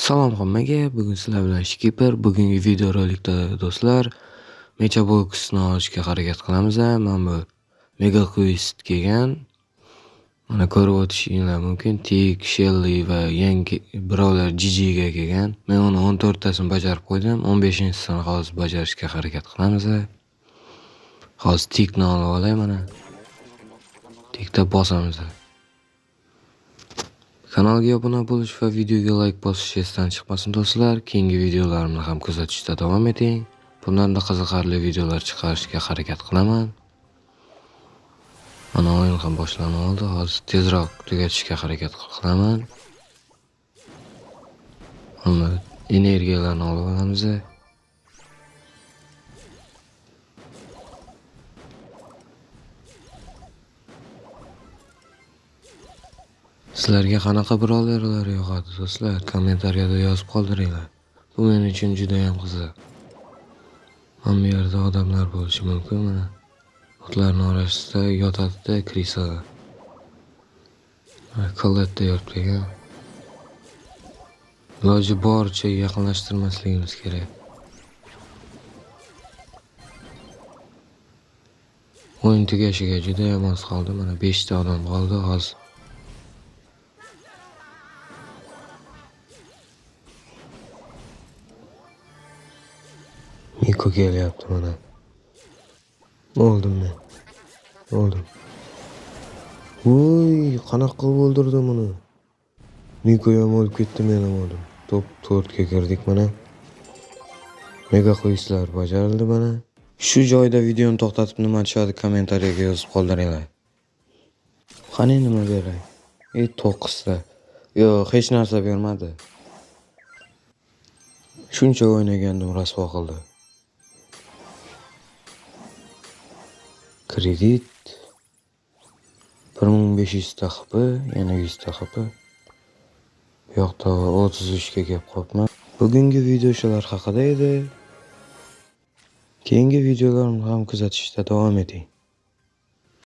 Salom hammaga, bugun sizlar bilan Shkiper. Bugungi videorolikda do'stlar, Mecha Box'ni olishga harakat qilamiz. Men bu Mega Quest kelgan. Mana ko'rib o'tishinglar mumkin. Tik, Shelly va yangi birovlar GG'ga kelgan. Men uni 14 tasini bajarib qo'ydim. 15-sini hozir bajarishga harakat qilamiz. Hozir Tikni olib olay mana. Tikda bosamiz. Kanalga obuna bo'lish va videoga like bosish esdan chiqmasin do'stlar. Keyingi videolarimni ham kuzatishda davom eting. Bundan da qiziqarli videolar chiqarishga harakat qilaman. Mana o'yin ham boshlanib oldi. Hozir tezroq tugatishga harakat qilaman. Mana energiyalarni olib olamiz. Sizlarga qanaqa birodarlar yoqadi do'stlar? Kommentariyada yozib qoldiringlar. Bu men uchun juda ham qiziq. Mana bu yerda odamlar bo'lishi mumkin mana. Otlarning orasida yotadi-da krisalar. Kollatda yotib ekan. Iloji boricha yaqinlashtirmasligimiz kerak. O'yin tugashiga juda ham oz qoldi. Mana 5 ta odam qoldi hozir. Miko kelyapti mana. O'ldim men. O'ldim. Voy, qanaqa qilib o'ldirdim uni. Miko ham o'lib ketdi, men ham o'ldim. Top 4 ga kirdik mana. Mega Questlar bajarildi mana. Shu joyda videoni to'xtatib nima deyishadi kommentariyaga yozib qoldiringlar. Qani nima beray? 9 ta. Yo'q, hech narsa bermadi. Shuncha o'ynagandim, rasvo qildi. Kredit 1500 ta HP, yana 100 ta HP. Bu yoqda 33 ga kelib qolibman. Bugungi video shular haqida edi. Keyingi videolarni ham kuzatishda davom eting.